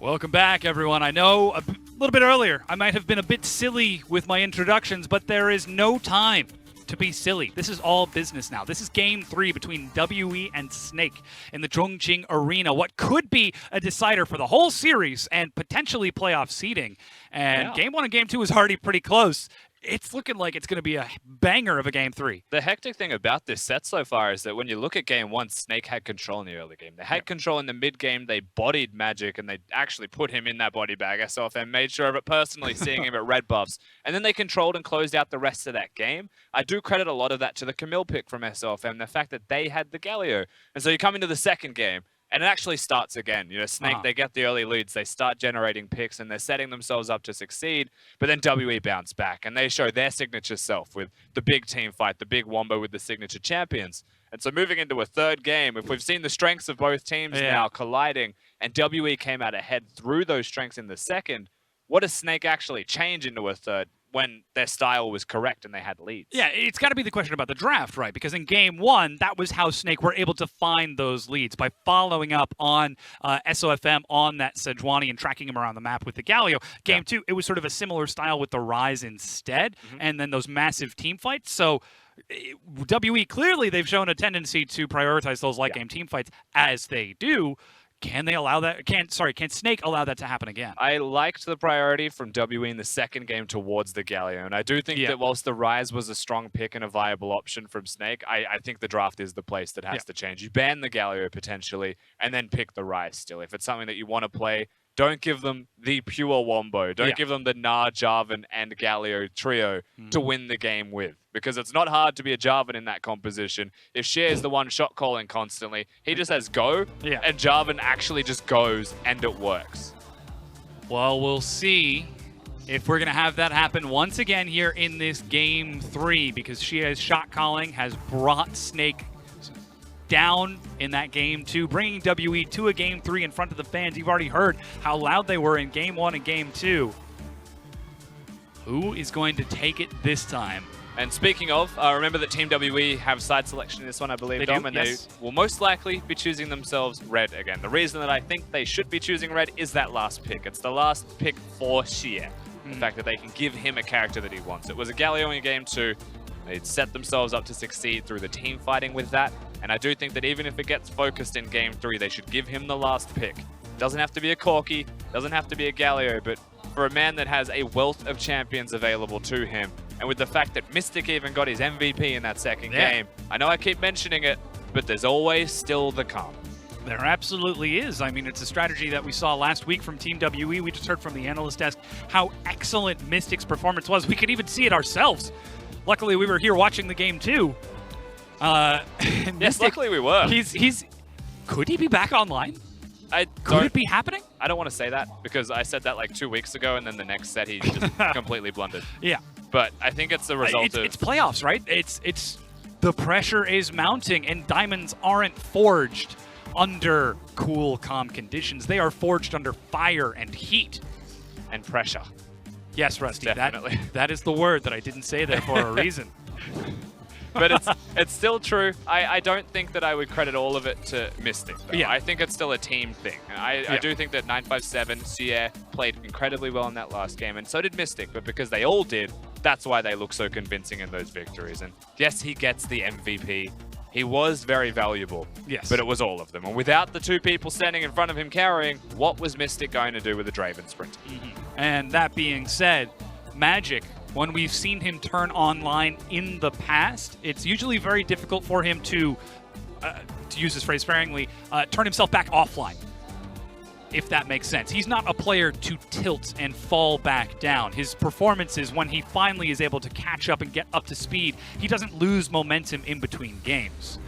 Welcome back, everyone. I know a little bit earlier I might have been a bit silly with my introductions, but there is no time to be silly. This is all business now. This is Game 3 between WE and Snake in the Chongqing Arena. What could be a decider for the whole series and potentially playoff seeding. And Game 1 and Game 2 is already pretty close. It's looking like it's going to be a banger of a Game 3. The hectic thing about this set so far is that when you look at Game 1, Snake had control in the early game. They had control in the mid-game. They bodied Magic, and they actually put him in that body bag. SOFM made sure of it personally, seeing him at red buffs. And then they controlled and closed out the rest of that game. I do credit a lot of that to the Camille pick from SOFM, the fact that they had the Galio. And so you come into the second game, and it actually starts again. You know, Snake, they get the early leads, they start generating picks, and they're setting themselves up to succeed. But then WE bounce back, and they show their signature self with the big team fight, the big wombo with the signature champions. And so moving into a third game, if we've seen the strengths of both teams now colliding, and WE came out ahead through those strengths in the second, what does Snake actually change into a third when their style was correct and they had leads? Yeah, it's got to be the question about the draft, right? Because in Game 1, that was how Snake were able to find those leads, by following up on SOFM on that Sejuani and tracking him around the map with the Galio. Game 2, it was sort of a similar style with the Rise instead, and then those massive team fights. So WE, clearly they've shown a tendency to prioritize those late-game team fights as they do. Can they allow that? Can Snake allow that to happen again? I liked the priority from WE in the second game towards the Galio, and I do think that whilst the Rise was a strong pick and a viable option from Snake, I think the draft is the place that has to change. You ban the Galio potentially, and then pick the Rise still. If it's something that you want to play, don't give them the pure wombo. Don't give them the Gnar, Jarvan, and Galio trio to win the game with. Because it's not hard to be a Jarvan in that composition. If Cher is the one shot calling constantly, he just has go, and Jarvan actually just goes, and it works. Well, we'll see if we're going to have that happen once again here in this Game 3, because Cher's shot calling has brought Snake down in that Game 2, bringing WE to a Game 3 in front of the fans. You've already heard how loud they were in Game 1 and Game 2. Who is going to take it this time? And speaking of, remember that Team WE have side selection in this one, I believe, Dom, and they will most likely be choosing themselves red again. The reason that I think they should be choosing red is that last pick. It's the last pick for Cher. The fact that they can give him a character that he wants. It was a Galio in Game 2. They'd set themselves up to succeed through the team fighting with that. And I do think that even if it gets focused in Game 3, they should give him the last pick. Doesn't have to be a Corki, doesn't have to be a Galio, but for a man that has a wealth of champions available to him, and with the fact that Mystic even got his MVP in that second game, I know I keep mentioning it, but there's always still the come. There absolutely is. I mean, it's a strategy that we saw last week from Team WE. We just heard from the analyst desk how excellent Mystic's performance was. We could even see it ourselves. Luckily, we were here watching the game too. Yes, luckily we were. Could he be back online? Could it be happening? I don't want to say that, because I said that like 2 weeks ago, and then the next set he just completely blundered. Yeah. But I think it's the result of... It's playoffs, right? It's the pressure is mounting, and diamonds aren't forged under cool, calm conditions. They are forged under fire and heat. And pressure. Yes, Rusty. Definitely. That is the word that I didn't say there for a reason. But it's still true. I don't think that I would credit all of it to Mystic, though. I think it's still a team thing. I do think that 957, Sierre played incredibly well in that last game, and so did Mystic, but because they all did, that's why they look so convincing in those victories. And yes, he gets the MVP. He was very valuable, but it was all of them. And without the two people standing in front of him carrying, what was Mystic going to do with a Draven sprint? And that being said, Magic, when we've seen him turn online in the past, it's usually very difficult for him to use this phrase sparingly, turn himself back offline, if that makes sense. He's not a player to tilt and fall back down. His performances, when he finally is able to catch up and get up to speed, he doesn't lose momentum in between games.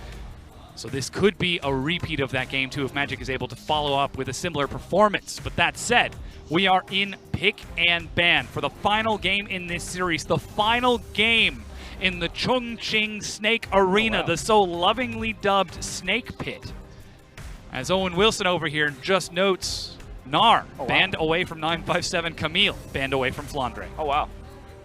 So this could be a repeat of that game, too, if Magic is able to follow up with a similar performance. But that said, we are in pick and ban for the final game in this series, the final game in the Chongqing Snake Arena, the so lovingly dubbed Snake Pit. As Owen Wilson over here just notes, Gnar banned away from 957, Camille banned away from Flandre. Oh, wow.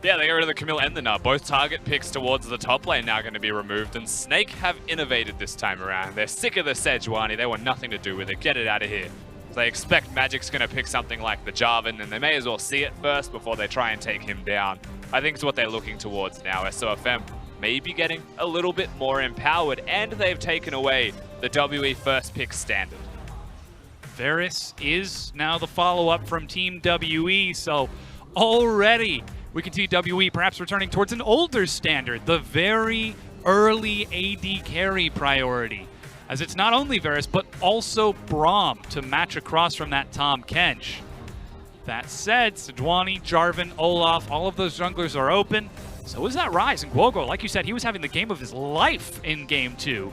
Yeah, they got rid of the Camille and the Gnar. Both target picks towards the top lane now going to be removed, and Snake have innovated this time around. They're sick of the Sejuani. They want nothing to do with it. Get it out of here. So they expect Magic's going to pick something like the Jarvan, and they may as well see it first before they try and take him down. I think it's what they're looking towards now. SOFM may be getting a little bit more empowered, and they've taken away the WE first pick standard. Varus is now the follow-up from Team WE, so already we can see WE perhaps returning towards an older standard, the very early AD carry priority, as it's not only Varus, but also Braum to match across from that Tahm Kench. That said, Sejuani, Jarvan, Olaf, all of those junglers are open. So is that Ryze, and Guogo, like you said, he was having the game of his life in Game 2.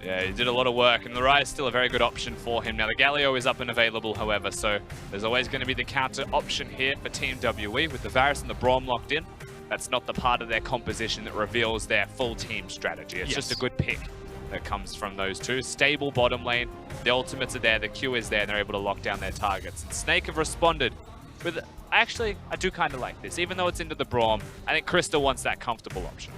Yeah, he did a lot of work, and the Ryze is still a very good option for him. Now, the Galio is up and available, however, so there's always going to be the counter option here for Team WE with the Varus and the Braum locked in. That's not the part of their composition that reveals their full team strategy. It's just a good pick that comes from those two. Stable bottom lane, the ultimates are there, the Q is there, and they're able to lock down their targets. And Snake have responded with, actually, I do kind of like this. Even though it's into the Braum, I think Crystal wants that comfortable option.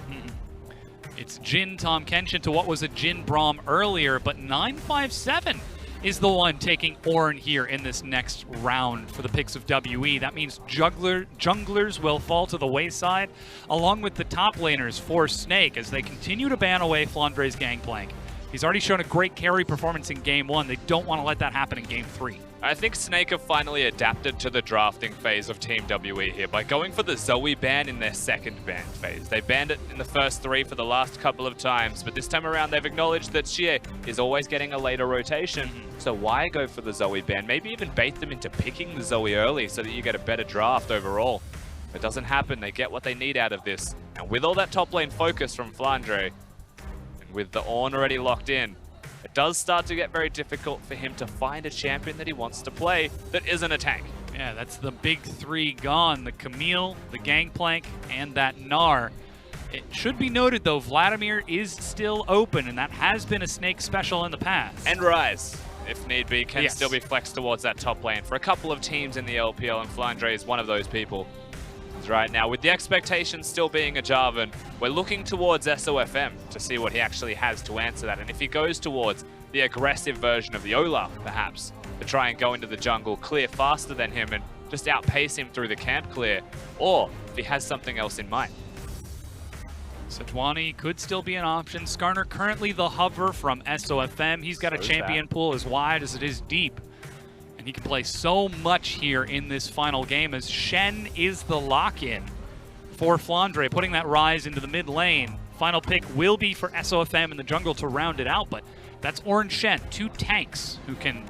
It's Jhin Tahm Kench into what was a Jhin Braum earlier, but 957 is the one taking Ornn here in this next round for the picks of WE. That means junglers will fall to the wayside, along with the top laners for Snake as they continue to ban away Flandre's Gangplank. He's already shown a great carry performance in Game 1. They don't want to let that happen in Game 3. I think Snake have finally adapted to the drafting phase of Team WE here by going for the Zoe ban in their second ban phase. They banned it in the first 3 for the last couple of times, but this time around they've acknowledged that Xie is always getting a later rotation. So why go for the Zoe ban? Maybe even bait them into picking the Zoe early so that you get a better draft overall. If it doesn't happen, they get what they need out of this. And with all that top lane focus from Flandre, and with the Ornn already locked in, it does start to get very difficult for him to find a champion that he wants to play that isn't a tank. Yeah, that's the big 3 gone. The Camille, the Gangplank, and that Gnar. It should be noted, though, Vladimir is still open, and that has been a Snake special in the past. And Ryze, if need be, can still be flexed towards that top lane for a couple of teams in the LPL, and Flandre is one of those people. Right now, with the expectation still being a Jarvan, we're looking towards SOFM to see what he actually has to answer that. And if he goes towards the aggressive version of the Olaf, perhaps, to try and go into the jungle, clear faster than him, and just outpace him through the camp clear, or if he has something else in mind. Sejuani could still be an option. Skarner currently the hover from SOFM. He's got a champion pool as wide as it is deep. And he can play so much here in this final game as Shen is the lock-in for Flandre, putting that Ryze into the mid lane. Final pick will be for SOFM in the jungle to round it out, but that's Ornn Shen, 2 tanks who can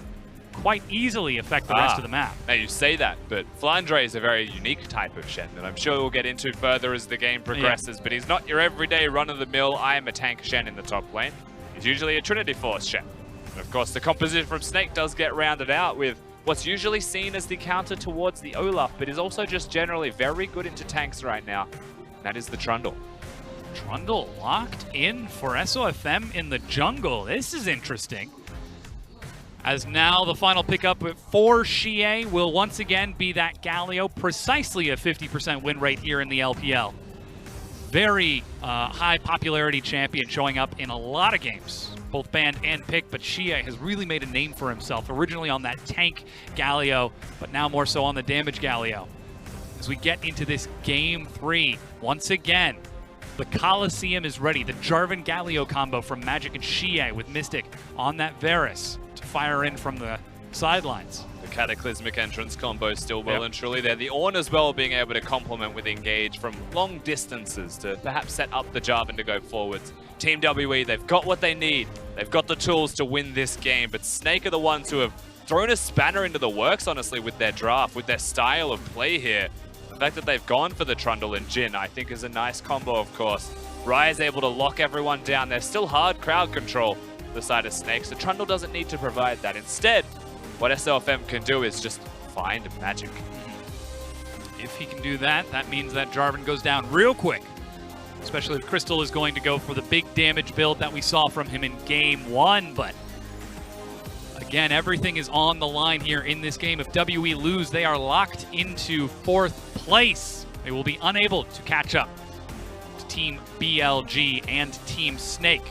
quite easily affect the rest of the map. Now you say that, but Flandre is a very unique type of Shen that I'm sure we'll get into further as the game progresses, but he's not your everyday run-of-the-mill, I am a tank Shen in the top lane. He's usually a Trinity Force Shen. And of course, the composition from Snake does get rounded out with what's usually seen as the counter towards the Olaf, but is also just generally very good into tanks right now. That is the Trundle. Trundle locked in for SOFM in the jungle. This is interesting. As now the final pickup for Xie will once again be that Galio, precisely a 50% win rate here in the LPL. Very high popularity champion showing up in a lot of games, both banned and picked, but Xie has really made a name for himself, originally on that tank Galio, but now more so on the damage Galio. As we get into this Game 3, once again, the Colosseum is ready. The Jarvan Galio combo from Magic and Xie with Mystic on that Varus to fire in from the sidelines. The Cataclysmic entrance combo still well and truly there. The Ornn as well being able to complement with Engage from long distances to perhaps set up the Jarvan to go forwards. Team WE, they've got what they need. They've got the tools to win this game, but Snake are the ones who have thrown a spanner into the works, honestly, with their draft, with their style of play here. The fact that they've gone for the Trundle and Jhin, I think, is a nice combo, of course. Ryze able to lock everyone down. There's still hard crowd control the side of Snake, so Trundle doesn't need to provide that. Instead, what SOFM can do is just find Magic. If he can do that, that means that Jarvan goes down real quick. Especially if Crystal is going to go for the big damage build that we saw from him in Game 1. But again, everything is on the line here in this game. If WE lose, they are locked into 4th place. They will be unable to catch up to Team BLG and Team Snake.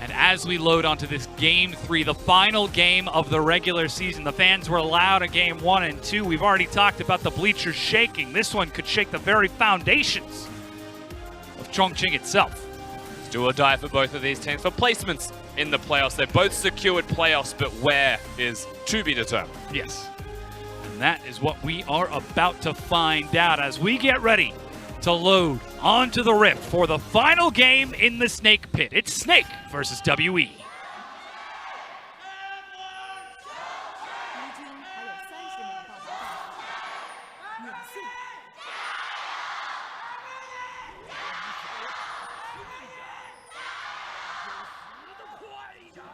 And as we load onto this Game 3, the final game of the regular season, the fans were allowed a Game 1 and 2. We've already talked about the bleachers shaking. This one could shake the very foundations of Chongqing itself. It's do or die for both of these teams for placements in the playoffs. They've both secured playoffs, but where is to be determined. Yes. And that is what we are about to find out as we get ready to load onto the Rift for the final game in the Snake Pit. It's Snake versus WE.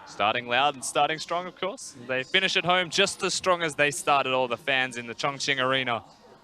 Starting loud and starting strong, of course. They finish at home just as strong as they started, all the fans in the Chongqing Arena.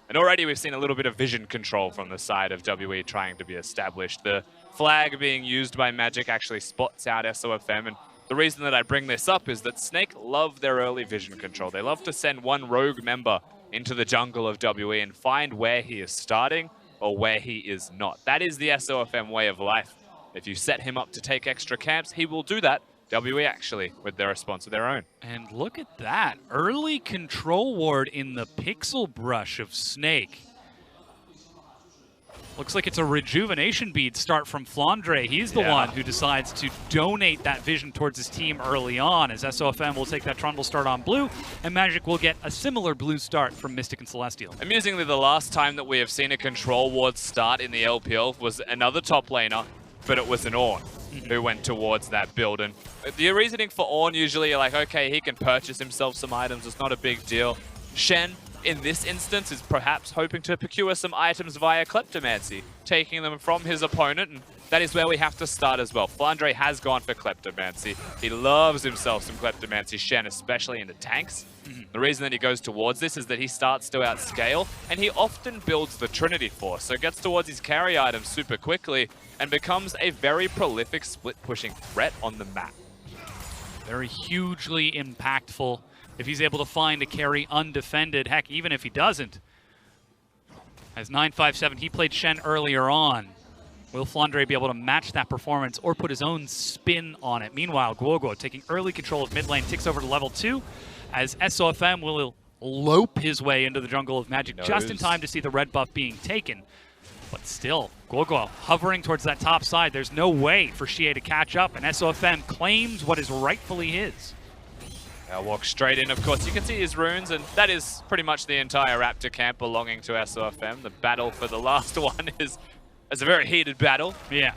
And already we've seen a little bit of vision control from the side of WE trying to be established. The flag being used by Magic actually spots out SOFM. And the reason that I bring this up is that Snake love their early vision control. They love to send one rogue member into the jungle of WE and find where he is starting or where he is not. That is the SOFM way of life. If you set him up to take extra camps, he will do that. WE actually with their response of their own. And look at that. Early control ward in the pixel brush of Snake. Looks like it's a rejuvenation bead start from Flandre. He's the one who decides to donate that vision towards his team early on, as SOFM will take that Trundle start on blue, and Magic will get a similar blue start from Mystic and Celestial. Amusingly, the last time that we have seen a control ward start in the LPL was another top laner, but it was an Ornn who went towards that build. And the reasoning for Ornn usually, you're like, okay, he can purchase himself some items, it's not a big deal. Shen, in this instance, is perhaps hoping to procure some items via Kleptomancy, taking them from his opponent, and that is where we have to start as well. Flandre has gone for Kleptomancy. He loves himself some Kleptomancy, Shen, especially in the tanks. The reason that he goes towards this is that he starts to outscale, and he often builds the Trinity Force, so gets towards his carry items super quickly, and becomes a very prolific split-pushing threat on the map. Very hugely impactful if he's able to find a carry undefended. Heck, even if he doesn't. As 957, he played Shen earlier on. Will Flandre be able to match that performance or put his own spin on it? Meanwhile, Guoguo taking early control of mid lane, ticks over to level 2, as SOFM will lope his way into the jungle of Magic just in time to see the red buff being taken. But still, Guoguo hovering towards that top side. There's no way for Xie to catch up, and SOFM claims what is rightfully his. I'll walk straight in, of course. You can see his runes, and that is pretty much the entire Raptor camp belonging to SOFM. The battle for the last one is a very heated battle. Yeah.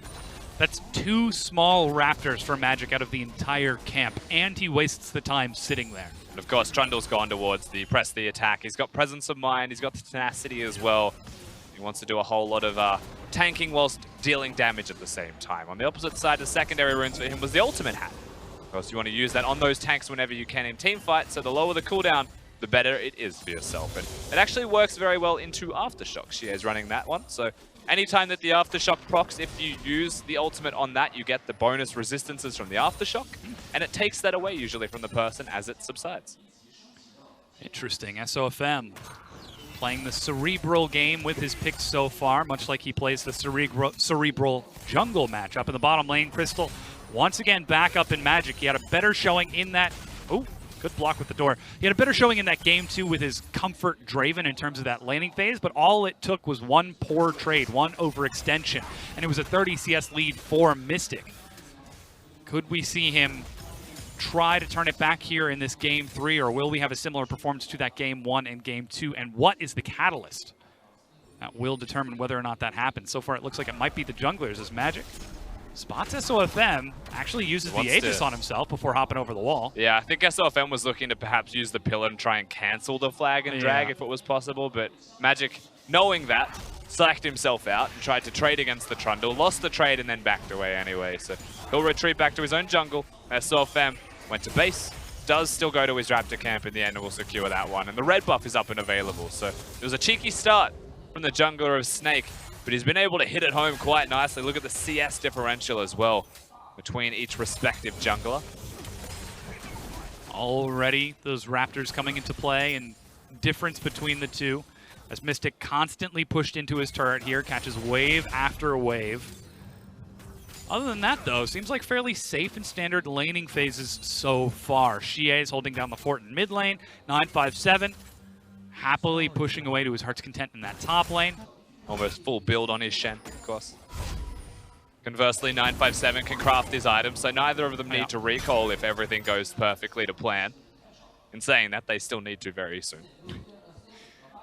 That's 2 small Raptors for Magic out of the entire camp, and he wastes the time sitting there. And of course, Trundle's gone towards the press the attack. He's got presence of mind, he's got the tenacity as well. He wants to do a whole lot of tanking whilst dealing damage at the same time. On the opposite side, the secondary runes for him was the ultimate hat. Of course, you want to use that on those tanks whenever you can in teamfight, so the lower the cooldown, the better it is for yourself. And it actually works very well into Aftershock. Xie is running that one, so anytime that the Aftershock procs, if you use the ultimate on that, you get the bonus resistances from the Aftershock, and it takes that away usually from the person as it subsides. Interesting. SOFM playing the cerebral game with his picks so far, much like he plays the cerebral jungle matchup. In the bottom lane, Crystal once again back up in Magic. He had a better showing in that... Oh, good block with the door. He had a better showing in that game, too, with his Comfort Draven in terms of that laning phase, but all it took was one poor trade, one overextension, and it was a 30 CS lead for Mystic. Could we see him try to turn it back here in this Game 3, or will we have a similar performance to that Game 1 and Game 2? And what is the catalyst that will determine whether or not that happens? So far, it looks like it might be the junglers as Magic spots SOFM, actually uses the Aegis on himself before hopping over the wall. Yeah, I think SOFM was looking to perhaps use the pillar and try and cancel the flag and drag if it was possible, but Magic, knowing that, psyched himself out and tried to trade against the Trundle, lost the trade and then backed away anyway, so he'll retreat back to his own jungle. SOFM went to base, does still go to his Raptor camp in the end and will secure that one, and the red buff is up and available, so it was a cheeky start from the jungler of Snake, but he's been able to hit it home quite nicely. Look at the CS differential as well between each respective jungler. Already those Raptors coming into play, and difference between the two as Mystic constantly pushed into his turret here, catches wave after wave. Other than that, though, seems like fairly safe and standard laning phases so far. Xie is holding down the fort in mid lane. 957 happily pushing away to his heart's content in that top lane. Almost full build on his Shen, of course. Conversely, 957 can craft his items, so neither of them need to recall if everything goes perfectly to plan. In saying that, they still need to very soon.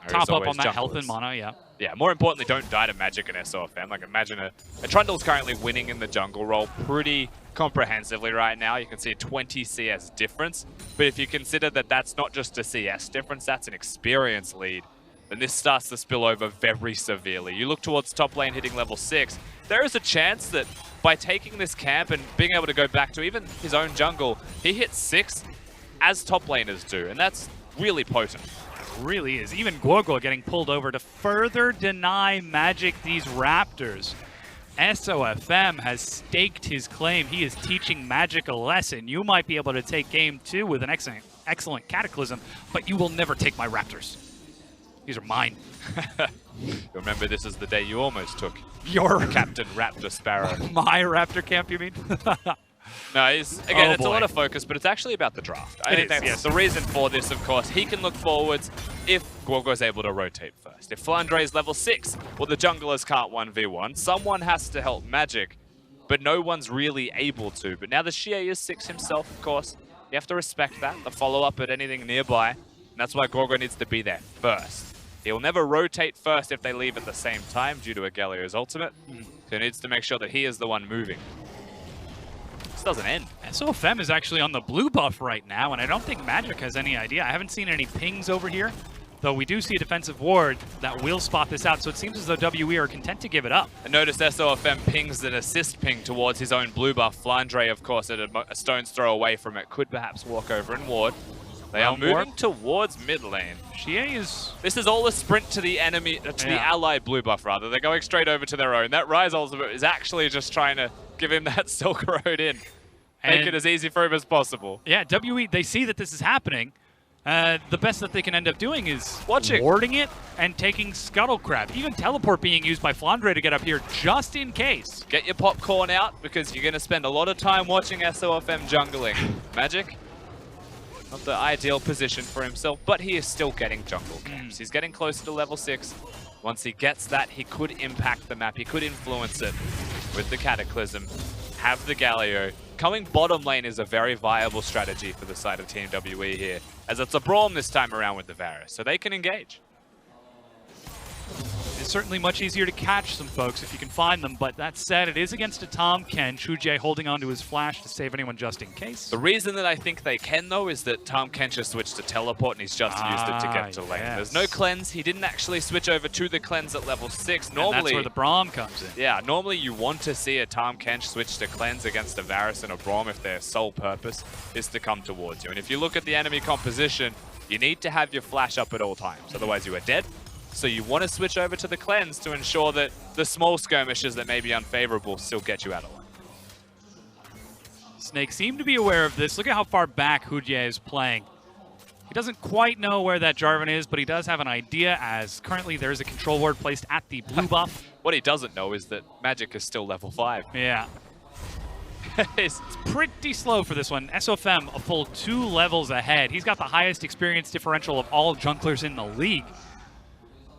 Top up on that health and mana, yeah. Yeah, more importantly, don't die to Magic and SOFM. Like, imagine a Trundle's currently winning in the jungle role pretty comprehensively right now. You can see a 20 CS difference. But if you consider that that's not just a CS difference, that's an experience lead, then this starts to spill over very severely. You look towards top lane hitting level 6, there is a chance that by taking this camp and being able to go back to even his own jungle, he hits 6 as top laners do, and that's really potent. Really is. Even Guoguo getting pulled over to further deny Magic these Raptors. SOFM has staked his claim. He is teaching Magic a lesson. You might be able to take game 2 with an excellent Cataclysm, but you will never take my Raptors. These are mine. Remember, this is the day you almost took your Captain Raptor Sparrow. My Raptor camp, you mean? No, it's a lot of focus, but it's actually about the draft. I think that's the reason for this, of course. He can look forwards if Guoguo is able to rotate first. If Flandre is level 6, well, the junglers can't 1v1. Someone has to help Magic, but no one's really able to. But now the Xie is 6 himself, of course. You have to respect that, the follow-up at anything nearby. And that's why Guoguo needs to be there first. He'll never rotate first if they leave at the same time due to a Galio's ultimate. So he needs to make sure that he is the one moving. This doesn't end. SOFM is actually on the blue buff right now, and I don't think Magic has any idea. I haven't seen any pings over here, though we do see a defensive ward that will spot this out, so it seems as though WE are content to give it up. And notice SOFM pings an assist ping towards his own blue buff. Flandre, of course, at a stone's throw away from it, could perhaps walk over and ward. They are moving towards mid lane. Xie is... This is all a sprint to the enemy, to the allied blue buff, rather. They're going straight over to their own. That Rise ultimate is actually just trying to give him that Silk Road in. Make it as easy for him as possible. Yeah, WE, they see that this is happening. The best that they can end up doing is watching, warding it and taking Scuttle Crab. Even Teleport being used by Flandre to get up here just in case. Get your popcorn out because you're going to spend a lot of time watching SOFM jungling. Magic, not the ideal position for himself, but he is still getting jungle camps. He's getting closer to level 6. Once he gets that, he could impact the map. He could influence it with the Cataclysm, have the Galio. Coming bottom lane is a very viable strategy for the side of Team WE here, as it's a Braum this time around with the Varus, so they can engage. It's certainly much easier to catch some folks if you can find them, but that said, it is against a Tahm Kench. Shujae holding onto his flash to save anyone just in case. The reason that I think they can, though, is that Tahm Kench has switched to teleport and he's just used it to get to lane. There's no cleanse. He didn't actually switch over to the cleanse at level 6. Normally, and that's where the Braum comes in. Yeah, normally you want to see a Tahm Kench switch to cleanse against a Varus and a Braum if their sole purpose is to come towards you. And if you look at the enemy composition, you need to have your flash up at all times, otherwise you are dead. So you want to switch over to the cleanse to ensure that the small skirmishes that may be unfavorable still get you out of line. Snake seem to be aware of this. Look at how far back Hujier is playing. He doesn't quite know where that Jarvan is, but he does have an idea, as currently there is a control ward placed at the blue buff. What he doesn't know is that Magic is still level 5. Yeah. It's pretty slow for this one. SOFM a full 2 levels ahead. He's got the highest experience differential of all junglers in the league.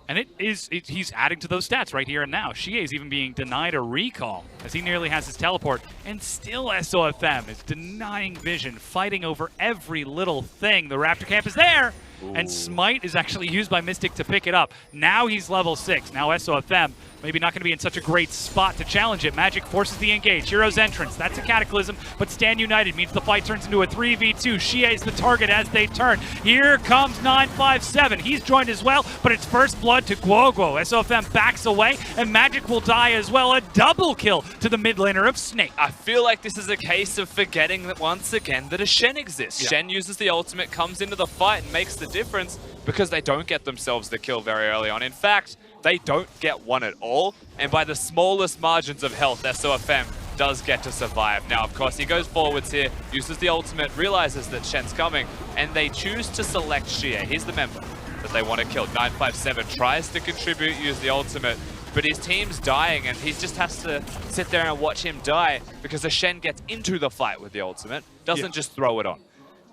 And he's adding to those stats right here and now. Xie is even being denied a recall as he nearly has his teleport. And still SOFM is denying vision, fighting over every little thing. The Raptor camp is there. Ooh. And Smite is actually used by Mystic to pick it up. Now he's level 6. Now SOFM maybe not going to be in such a great spot to challenge it. Magic forces the engage. Hero's entrance. That's a Cataclysm, but Stand United means the fight turns into a 3v2. Xie is the target as they turn. Here comes 957. He's joined as well, but it's first blood to Guoguo. SOFM backs away, and Magic will die as well. A double kill to the mid laner of Snake. I feel like this is a case of forgetting that once again that a Shen exists. Yeah. Shen uses the ultimate, comes into the fight, and makes the difference because they don't get themselves the kill very early on. In fact, they don't get one at all, and by the smallest margins of health, SOFM does get to survive. Now, of course, he goes forwards here, uses the ultimate, realizes that Shen's coming, and they choose to select Xie. He's the member that they want to kill. 957 tries to contribute, use the ultimate, but his team's dying, and he just has to sit there and watch him die because the Shen gets into the fight with the ultimate, doesn't just throw it on.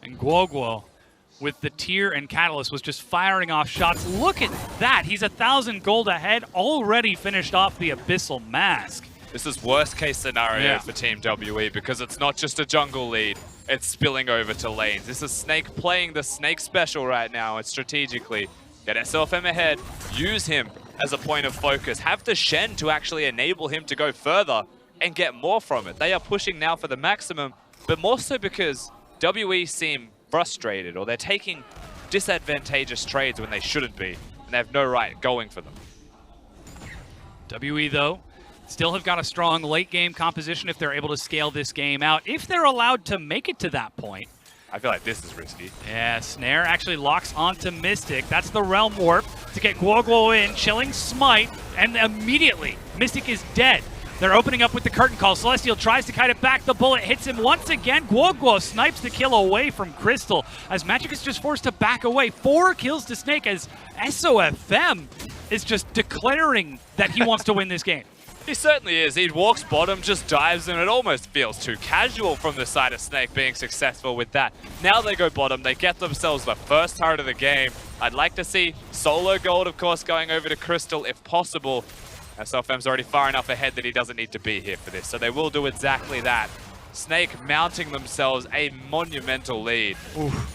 And Guoguo, with the tier and Catalyst, was just firing off shots. Look at that. He's 1,000 gold ahead, already finished off the Abyssal Mask. This is worst case scenario for Team WE because it's not just a jungle lead, it's spilling over to lanes. This is Snake playing the Snake special right now, and strategically get SLFM ahead, use him as a point of focus, have the Shen to actually enable him to go further and get more from it. They are pushing now for the maximum, but more so because WE seem frustrated, or they're taking disadvantageous trades when they shouldn't be, and they have no right going for them. WE, though, still have got a strong late game composition if they're able to scale this game out, if they're allowed to make it to that point. I feel like this is risky. Yeah, Snare actually locks onto Mystic. That's the Realm Warp to get Guoguo in, chilling Smite, and immediately Mystic is dead. They're opening up with the Curtain Call. Celestial tries to kite it back. The bullet hits him once again. Guoguo snipes the kill away from Crystal as Magic is just forced to back away. 4 kills to Snake as SOFM is just declaring that he wants to win this game. He certainly is. He walks bottom, just dives, and it almost feels too casual from the side of Snake being successful with that. Now they go bottom. They get themselves the first turret of the game. I'd like to see solo gold, of course, going over to Crystal if possible. SLFM's already far enough ahead that he doesn't need to be here for this, so they will do exactly that. Snake mounting themselves a monumental lead. Oof.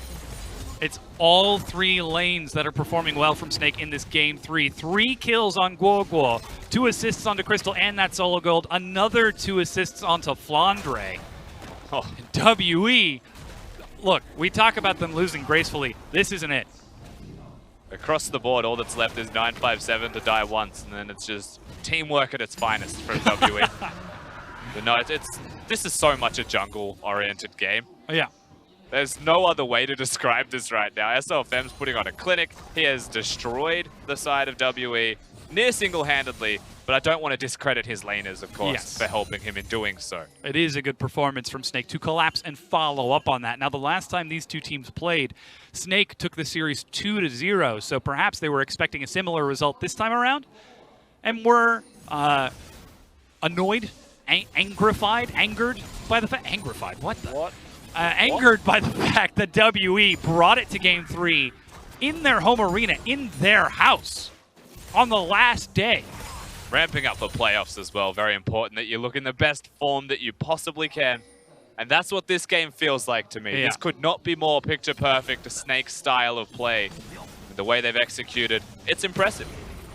It's all 3 lanes that are performing well from Snake in this game 3. 3 kills on Guoguo, 2 assists onto Crystal and that solo gold, another 2 assists onto Flandre. Oh. WE, look, we talk about them losing gracefully. This isn't it. Across the board, all that's left is 957 to die once, and then it's just teamwork at its finest from WE. But no, this is so much a jungle-oriented game. Yeah. There's no other way to describe this right now. SLFM's putting on a clinic. He has destroyed the side of WE near single-handedly, but I don't want to discredit his laners, of course, for helping him in doing so. It is a good performance from Snake to collapse and follow up on that. Now, the last time these two teams played, Snake took the series 2-0, so perhaps they were expecting a similar result this time around, and were annoyed, angered by the fact... Angrified? What the... What? Angered by the fact that WE brought it to Game 3 in their home arena, in their house, on the last day. Ramping up for playoffs as well. Very important that you look in the best form that you possibly can. And that's what this game feels like to me. This could not be more picture perfect to Snake's style of play. The way they've executed, it's impressive.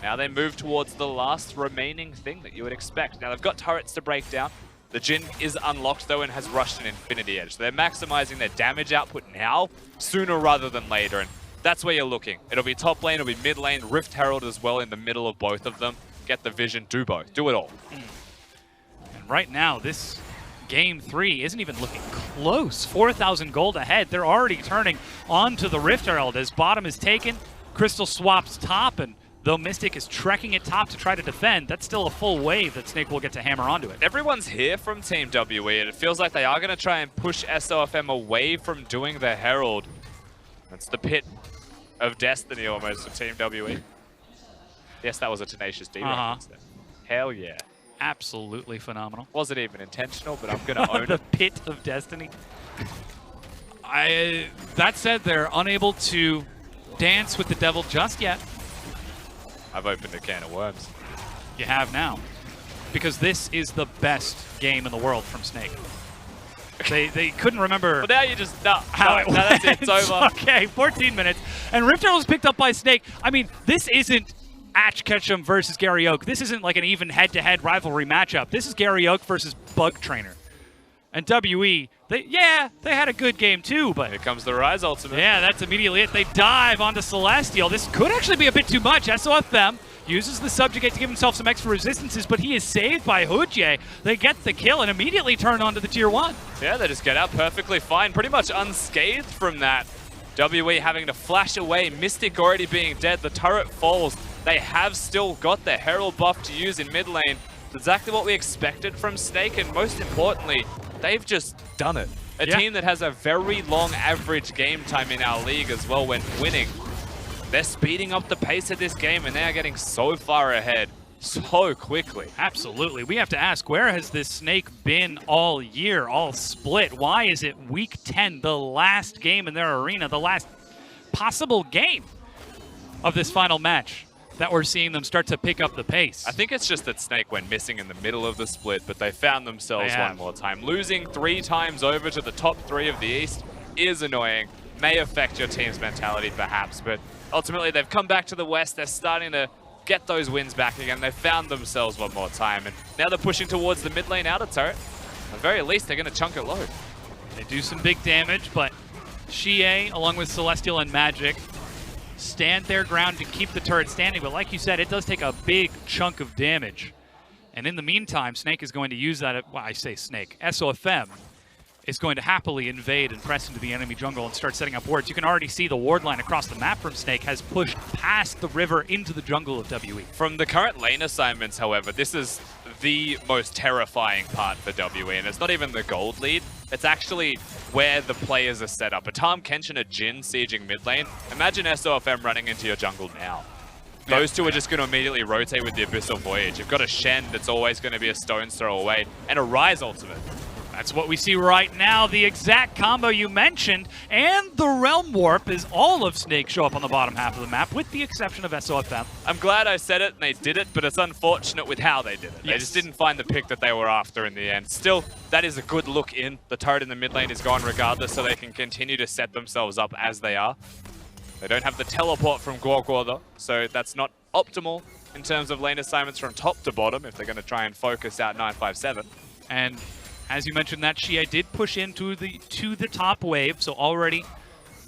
Now they move towards the last remaining thing that you would expect. Now they've got turrets to break down. The Jhin is unlocked though and has rushed an Infinity Edge. So they're maximizing their damage output now, sooner rather than later. And that's where you're looking. It'll be top lane, it'll be mid lane, Rift Herald as well in the middle of both of them. Get the vision, do both, do it all. And right now, this Game 3 isn't even looking close. 4,000 gold ahead. They're already turning onto the Rift Herald as bottom is taken. Crystal swaps top, and though Mystic is trekking it top to try to defend, that's still a full wave that Snake will get to hammer onto it. Everyone's here from Team WE, and it feels like they are going to try and push SOFM away from doing the Herald. That's the pit of destiny almost for Team WE. Yes, that was a Tenacious D reference there. Hell yeah. Absolutely phenomenal. Wasn't even intentional, but I'm going to own the it. pit of destiny. That said, they're unable to dance with the devil just yet. I've opened a can of worms. You have now. Because this is the best game in the world from Snake. They couldn't remember. But now you just, no, that's it, it's over. Okay, 14 minutes. And Rift Herald was picked up by Snake. I mean, this isn't Atch Ketchum versus Gary Oak. This isn't like an even head-to-head rivalry matchup. This is Gary Oak versus Bug Trainer. And WE, they had a good game too, but... Here comes the Rise ultimate. Yeah, that's immediately it. They dive onto Celestial. This could actually be a bit too much. SOFM uses the Subjugate to give himself some extra resistances, but he is saved by Hujie. They get the kill and immediately turn onto the Tier 1. Yeah, they just get out perfectly fine, pretty much unscathed from that. WE having to flash away, Mystic already being dead, the turret falls. They have still got the Herald buff to use in mid lane. It's exactly what we expected from Snake, and most importantly, they've just done it. A team that has a very long average game time in our league as well when winning. They're speeding up the pace of this game, and they are getting so far ahead. so quickly. Absolutely. We have to ask, where has this Snake been all year, all split? Why is it week 10, the last game in their arena, the last possible game of this final match, that we're seeing them start to pick up the pace? I think it's just that Snake went missing in the middle of the split, but they found themselves one more time. Losing 3 times over to the top 3 of the East is annoying, may affect your team's mentality perhaps, but ultimately they've come back to the West. They're starting to get those wins back again. They found themselves one more time, and now they're pushing towards the mid lane outer turret. At the very least, they're going to chunk it low. They do some big damage, but Xie, along with Celestial and Magic, stand their ground to keep the turret standing, but like you said, it does take a big chunk of damage. And in the meantime, Snake is going to use that, well, I say Snake, SOFM is going to happily invade and press into the enemy jungle and start setting up wards. You can already see the ward line across the map from Snake has pushed past the river into the jungle of WE. From the current lane assignments, however, this is the most terrifying part for WE, and it's not even the gold lead. It's actually where the players are set up. A Tahm Kench and a Jhin sieging mid lane. Imagine SOFM running into your jungle now. Those two are just going to immediately rotate with the Abyssal Voyage. You've got a Shen that's always going to be a stone's throw away, and a Ryze ultimate. That's what we see right now, the exact combo you mentioned, and the Realm Warp is all of Snake show up on the bottom half of the map, with the exception of SOFM. I'm glad I said it and they did it, but it's unfortunate with how they did it. They just didn't find the pick that they were after in the end. Still, that is a good look in. The turret in the mid lane is gone regardless, so they can continue to set themselves up as they are. They don't have the teleport from Guo though, so that's not optimal in terms of lane assignments from top to bottom if they're going to try and focus out 957. And as you mentioned, that Xie did push into the top wave, so already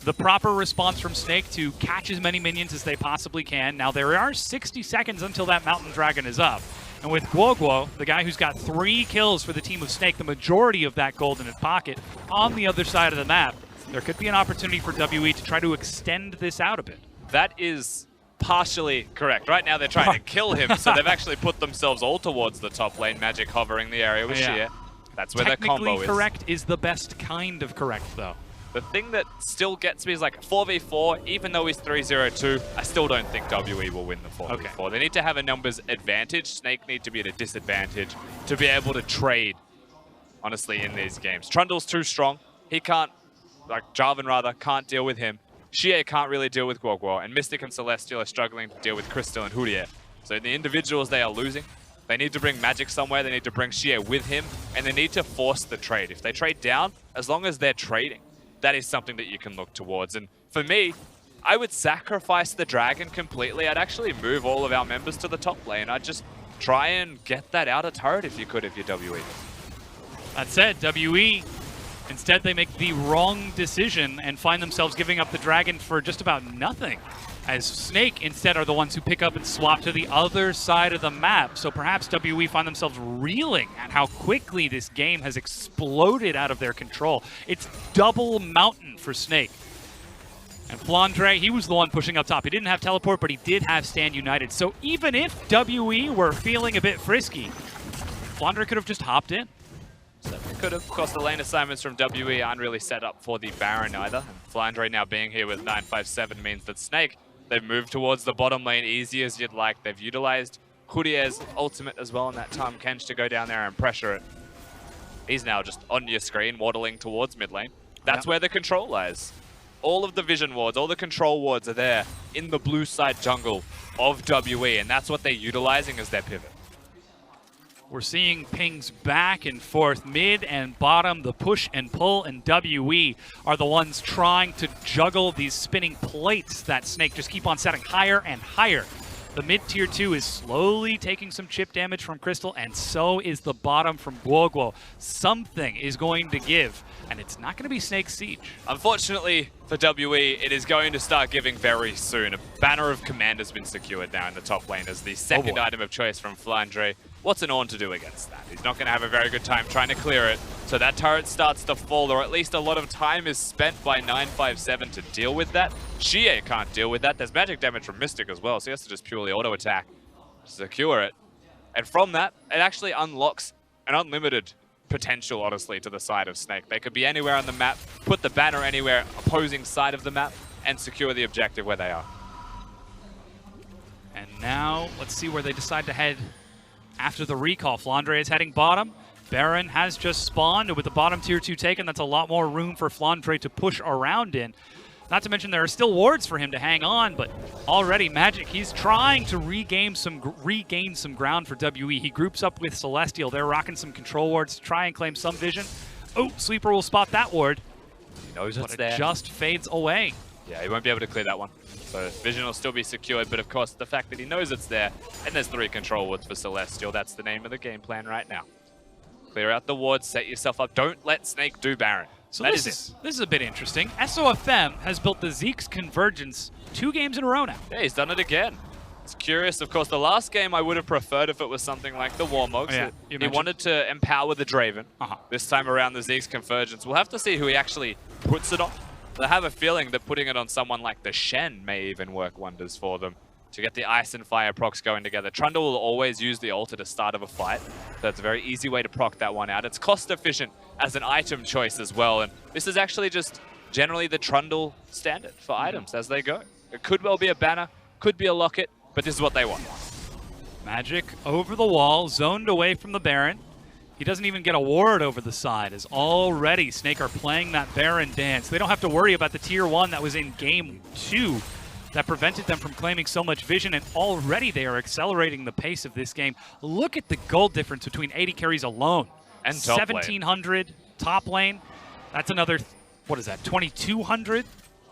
the proper response from Snake to catch as many minions as they possibly can. Now there are 60 seconds until that Mountain Dragon is up. And with Guo, the guy who's got 3 kills for the team of Snake, the majority of that gold in his pocket, on the other side of the map, there could be an opportunity for WE to try to extend this out a bit. That is partially correct. Right now they're trying to kill him, so they've actually put themselves all towards the top lane, Magic hovering the area with Xie. That's where their combo is. Technically correct is the best kind of correct, though. The thing that still gets me is like 4v4, even though he's 3-0-2, I still don't think WE will win the 4v4. Okay. They need to have a numbers advantage. Snake need to be at a disadvantage to be able to trade, honestly, in these games. Trundle's too strong. He can't, like Jarvan rather, can't deal with him. Xie can't really deal with Guo, and Mystic and Celestial are struggling to deal with Crystal and Hurier. So the individuals they are losing. They need to bring Magic somewhere, they need to bring Xie with him, and they need to force the trade. If they trade down, as long as they're trading, that is something that you can look towards. And for me, I would sacrifice the Dragon completely. I'd actually move all of our members to the top lane. I'd just try and get that outer turret if you could, if you're WE. That said, WE, instead they make the wrong decision and find themselves giving up the Dragon for just about nothing, as Snake instead are the ones who pick up and swap to the other side of the map. So perhaps WE find themselves reeling at how quickly this game has exploded out of their control. It's double mountain for Snake. And Flandre, he was the one pushing up top. He didn't have teleport, but he did have Stand United. So even if WE were feeling a bit frisky, Flandre could have just hopped in. So they could have. Of course, the lane assignments from WE aren't really set up for the Baron either. And Flandre now being here with 957 means that Snake, they've moved towards the bottom lane easy as you'd like. They've utilized Hurier's ultimate as well in that Tahm Kench to go down there and pressure it. He's now just on your screen, waddling towards mid lane. That's where the control lies. All of the vision wards, all the control wards are there in the blue side jungle of WE, and that's what they're utilizing as their pivot. We're seeing pings back and forth, mid and bottom, the push and pull, and WE are the ones trying to juggle these spinning plates that Snake just keep on setting higher and higher. The mid tier 2 is slowly taking some chip damage from Crystal, and so is the bottom from Guo. Something is going to give, and it's not going to be Snake's Siege. Unfortunately for WE, it is going to start giving very soon. A Banner of Command has been secured now in the top lane as the second item of choice from Flandre. What's an Ornn to do against that? He's not going to have a very good time trying to clear it. So that turret starts to fall, or at least a lot of time is spent by 957 to deal with that. Xie can't deal with that. There's magic damage from Mystic as well, so he has to just purely auto-attack to secure it. And from that, it actually unlocks an unlimited potential, honestly, to the side of Snake. They could be anywhere on the map, put the banner anywhere opposing side of the map, and secure the objective where they are. And Now, let's see where they decide to head after the recall. Flandre is heading bottom. Baron has just spawned, and with the bottom tier 2 taken, that's a lot more room for Flandre to push around in. Not to mention there are still wards for him to hang on, but already Magic, he's trying to regain some ground for WE. He groups up with Celestial. They're rocking some control wards to try and claim some vision. Oh, Sweeper will spot that ward. He knows it's but there. It just fades away. Yeah, he won't be able to clear that one. So vision will still be secured, but of course the fact that he knows it's there, and there's 3 control wards for Celestial, that's the name of the game plan right now. Clear out the wards, set yourself up. Don't let Snake do Baron. So this is a bit interesting. SOFM has built the Zeke's Convergence 2 games in a row now. Yeah, he's done it again. It's curious. Of course, the last game I would have preferred if it was something like the Warmogs. Oh, yeah, he wanted to empower the Draven. This time around, the Zeke's Convergence. We'll have to see who he actually puts it on. I have a feeling that putting it on someone like the Shen may even work wonders for them to get the Ice and Fire procs going together. Trundle will always use the ult at the start of a fight, so it's a very easy way to proc that one out. It's cost efficient as an item choice as well, and this is actually just generally the Trundle standard for items as they go. It could well be a banner, could be a locket, but this is what they want. Magic over the wall, zoned away from the Baron. He doesn't even get a ward over the side, as already Snake are playing that Baron dance. They don't have to worry about the tier 1 that was in game 2 that prevented them from claiming so much vision, and already they are accelerating the pace of this game. Look at the gold difference between 80 carries alone. And top 1,700 top lane. That's another, what is that, 2,200?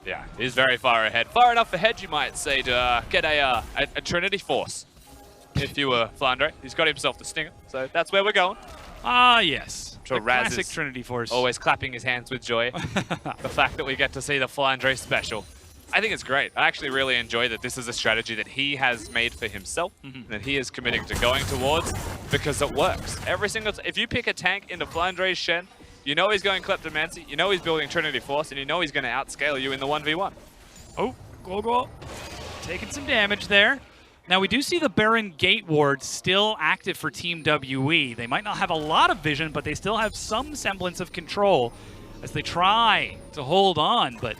Yeah, he's very far ahead. Far enough ahead, you might say, to get a Trinity Force. If you were Flandre, he's got himself the Stinger, so that's where we're going. Ah, yes. Sure, the Raz classic is Trinity Force. Always clapping his hands with joy. The fact that we get to see the Flandre special. I think it's great. I actually really enjoy that this is a strategy that he has made for himself, that he is committing to going towards, because it works. Every single if you pick a tank into Flandre's Shen, you know he's going Kleptomancy, you know he's building Trinity Force, and you know he's going to outscale you in the 1v1. Oh, go. Taking some damage there. Now, we do see the Baron Gate Ward still active for Team WE. They might not have a lot of vision, but they still have some semblance of control as they try to hold on. But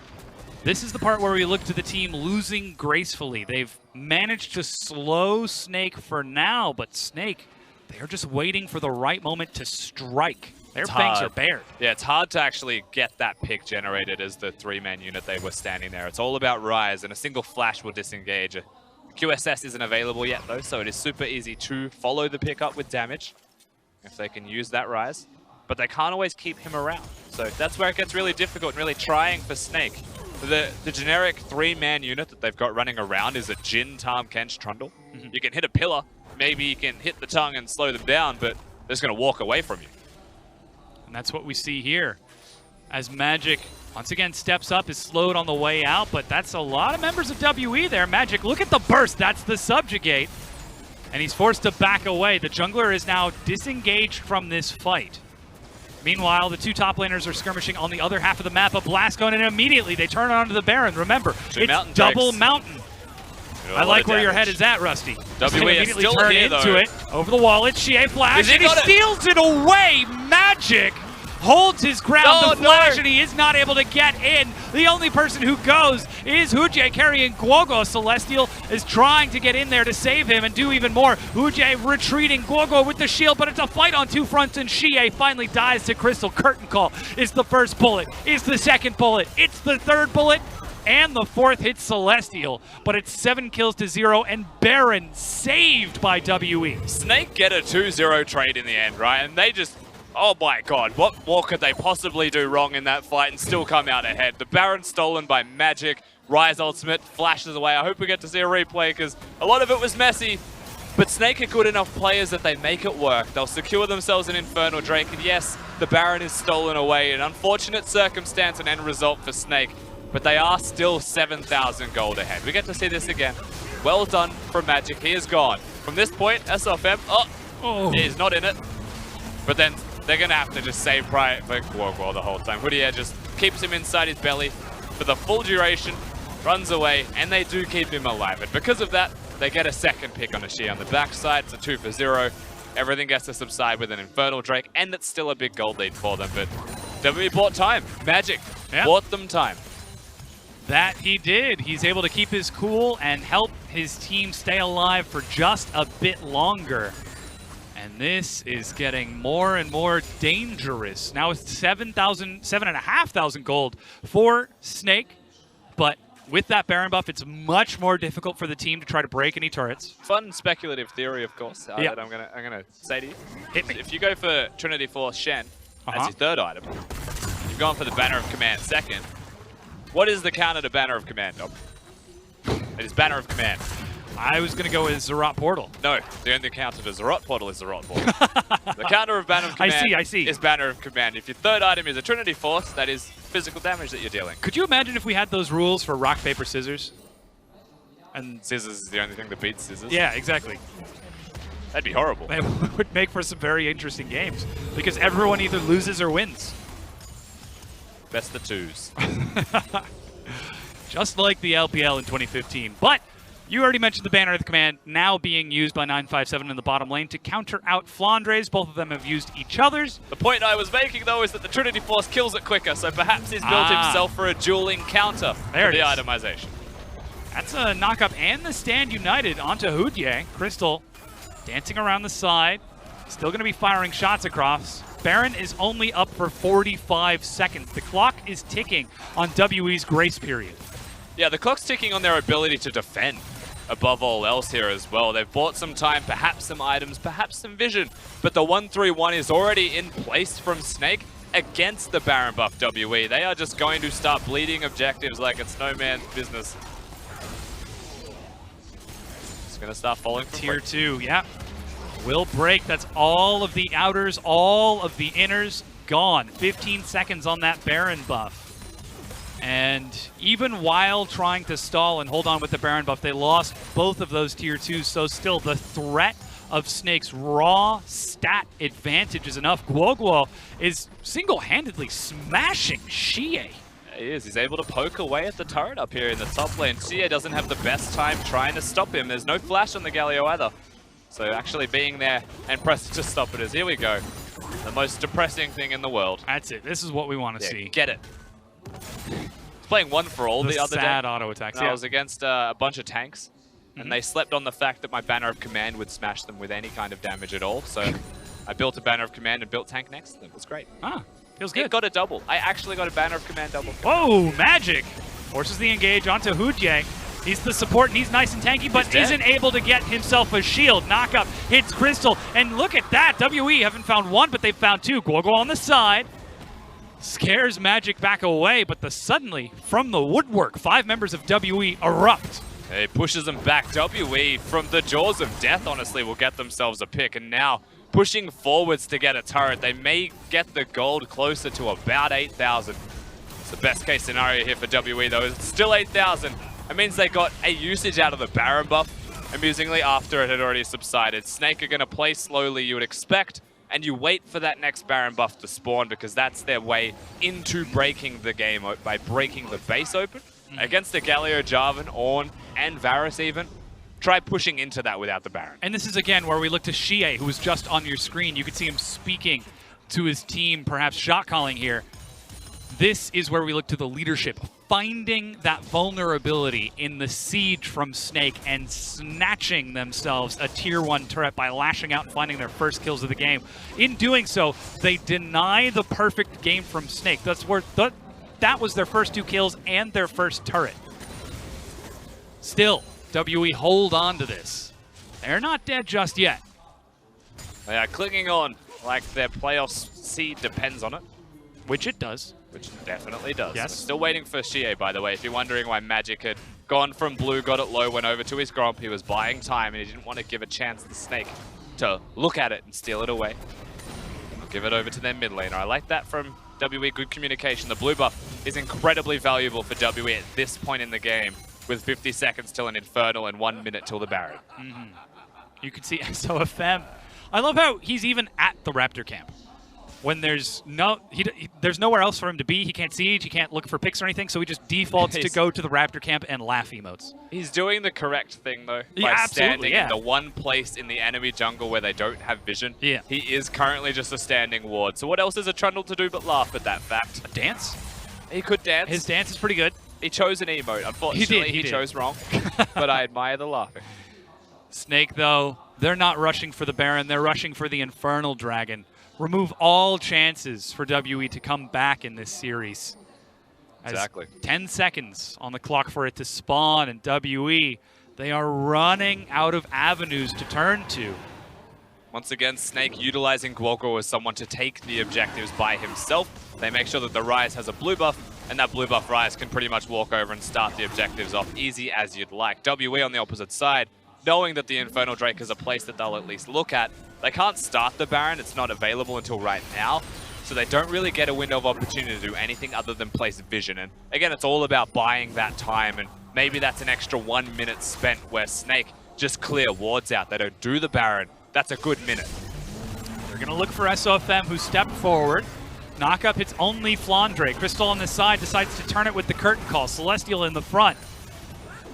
this is the part where we look to the team losing gracefully. They've managed to slow Snake for now, but Snake, they're just waiting for the right moment to strike. Their banks are bared. Yeah, it's hard to actually get that pick generated as the 3-man unit they were standing there. It's all about Rise, and a single flash will disengage. QSS isn't available yet, though, so it is super easy to follow the pickup with damage if they can use that Rise. But they can't always keep him around. So that's where it gets really difficult and really trying for Snake. The generic 3-man unit that they've got running around is a Jhin, Tahm, Kench, Trundle. You can hit a pillar, maybe you can hit the tongue and slow them down, but they're just going to walk away from you. And that's what we see here. As Magic, once again, steps up, is slowed on the way out, but that's a lot of members of WE there. Magic, look at the burst. That's the Subjugate. And he's forced to back away. The jungler is now disengaged from this fight. Meanwhile, the 2 top laners are skirmishing on the other half of the map. A blast going in, and immediately they turn it onto the Baron. Remember, it's double mountain. I like where your head is at, Rusty. WE immediately still turn here, into though. it. Over the wall, it's Xie Flash, and he steals it away. Magic holds his ground. The Flash, and he is not able to get in. The only person who goes is Hujie carrying Guogo. Celestial is trying to get in there to save him and do even more. Hujie retreating, Guogo with the shield, but it's a fight on 2 fronts, and Xie finally dies to Crystal. Curtain Call is the first bullet, is the second bullet, it's the third bullet, and the 4th hits Celestial, but it's 7 kills to 0, and Baron saved by WE. Snake get a 2-0 trade in the end, right? And they just, oh my god, what more could they possibly do wrong in that fight and still come out ahead? The Baron stolen by Magic, Rise ultimate flashes away. I hope we get to see a replay because a lot of it was messy, but Snake are good enough players that they make it work. They'll secure themselves an Infernal Drake, and yes, the Baron is stolen away. An unfortunate circumstance and end result for Snake, but they are still 7,000 gold ahead. We get to see this again. Well done from Magic. He is gone. From this point, SOFM, he is not in it. But then they're going to have to just save Pride for Guoguo the whole time. Hudia just keeps him inside his belly for the full duration, runs away, and they do keep him alive. And because of that, they get a second pick on Xie on the backside. It's a 2 for 0. Everything gets to subside with an Infernal Drake, and it's still a big gold lead for them. But WE bought time. Magic bought them time. That he did. He's able to keep his cool and help his team stay alive for just a bit longer. And this is getting more and more dangerous. Now it's 7,500 gold for Snake, but with that Baron buff, it's much more difficult for the team to try to break any turrets. Fun speculative theory, of course, that I'm gonna say to you. Hit me. If you go for Trinity Force Shen as your third item, you've gone for the Banner of Command second. What is the counter to Banner of Command, Dom? It is Banner of Command. I was going to go with Zerat Portal. No, the only counter to Zerat Portal is Zerat Portal. The counter of Banner of Command I see. is Banner of Command. If your third item is a Trinity Force, that is physical damage that you're dealing. Could you imagine if we had those rules for rock, paper, scissors? And scissors is the only thing that beats scissors. Yeah, exactly. That'd be horrible. It would make for some very interesting games because everyone either loses or wins. Best the twos. Just like the LPL in 2015. But you already mentioned the Banner of the Command now being used by 957 in the bottom lane to counter out Flandres. Both of them have used each other's. The point I was making, though, is that the Trinity Force kills it quicker, so perhaps he's built himself for a dueling counter for the itemization. That's a knock-up and the stand united onto Hudye. Crystal dancing around the side. Still going to be firing shots across. Baron is only up for 45 seconds. The clock is ticking on WE's grace period. Yeah, the clock's ticking on their ability to defend above all else here as well. They've bought some time, perhaps some items, perhaps some vision, but the 1-3-1 is already in place from Snake against the Baron buff WE. They are just going to start bleeding objectives like it's no man's business. It's going to start falling from Tier 2, yeah. Will break. That's all of the outers, all of the inners gone. 15 seconds on that Baron buff. And even while trying to stall and hold on with the Baron buff, they lost both of those tier 2s. So still the threat of Snake's raw stat advantage is enough. Guoguo is single-handedly smashing Xie. He is. He's able to poke away at the turret up here in the top lane. Xie doesn't have the best time trying to stop him. There's no flash on the Galio either. So actually being there and pressing to stop it is, here we go. The most depressing thing in the world. That's it. This is what we want to see. Get it. I was playing One for All the other day. Sad auto attacks. I was against a bunch of tanks, and they slept on the fact that my Banner of Command would smash them with any kind of damage at all. So I built a Banner of Command and built tank next to them. It was great. Feels good. It got a double. I actually got a Banner of Command double. Whoa, Magic forces the engage onto Hudye. He's the support, and he's nice and tanky, but isn't able to get himself a shield. Knockup hits Crystal, and look at that. WE haven't found one, but they've found two. Guoguo on the side. Scares Magic back away, but suddenly, from the woodwork, 5 members of WE erupt. He pushes them back. WE, from the jaws of death, honestly, will get themselves a pick, and now pushing forwards to get a turret. They may get the gold closer to about 8,000. It's the best case scenario here for WE, though. It's still 8,000. It means they got a usage out of the Baron buff, amusingly, after it had already subsided. Snake are going to play slowly, you would expect, and you wait for that next Baron buff to spawn because that's their way into breaking the game by breaking the base open. Against the Galio, Jarvan, Ornn, and Varus even, try pushing into that without the Baron. And this is, again, where we look to Xie, who was just on your screen. You could see him speaking to his team, perhaps shot calling here. This is where we look to the leadership, finding that vulnerability in the siege from Snake and snatching themselves a tier 1 turret by lashing out and finding their first kills of the game. In doing so, they deny the perfect game from Snake. That's where that was their first 2 kills and their first turret. Still, WE hold on to this. They're not dead just yet. They are clinging on like their playoff seed depends on it. Which it does. Which it definitely does. Yes. Still waiting for Xie, by the way. If you're wondering why Magic had gone from blue, got it low, went over to his Gromp, he was buying time and he didn't want to give a chance to the Snake to look at it and steal it away. Give it over to their mid laner. I like that from WE, good communication. The blue buff is incredibly valuable for WE at this point in the game, with 50 seconds till an Infernal and 1 minute till the Baron. You can see SOFM. I love how he's even at the Raptor camp. When there's there's nowhere else for him to be. He can't siege, he can't look for picks or anything, so he just defaults to go to the Raptor camp and laugh emotes. He's doing the correct thing, though, Yeah, by absolutely, standing in the one place in the enemy jungle where they don't have vision. Yeah. He is currently just a standing ward. So what else is a Trundle to do but laugh at that fact? A dance? He could dance. His dance is pretty good. He chose an emote. Unfortunately, He did. chose wrong. But I admire the laughing. Snake, though, they're not rushing for the Baron. They're rushing for the Infernal Dragon. Remove all chances for WE to come back in this series. Exactly. 10 seconds on the clock for it to spawn, and WE, they are running out of avenues to turn to. Once again, Snake utilizing Gwoko as someone to take the objectives by himself. They make sure that the Ryze has a blue buff, and that blue buff Ryze can pretty much walk over and start the objectives off easy as you'd like. WE on the opposite side, knowing that the Infernal Drake is a place that they'll at least look at. They can't start the Baron, it's not available until right now. So they don't really get a window of opportunity to do anything other than place vision. And again, it's all about buying that time, and maybe that's an extra 1 minute spent where Snake just clear wards out. They don't do the Baron. That's a good minute. They're going to look for SOFM, who stepped forward. Knock up hits only Flandre. Crystal on the side decides to turn it with the curtain call. Celestial in the front.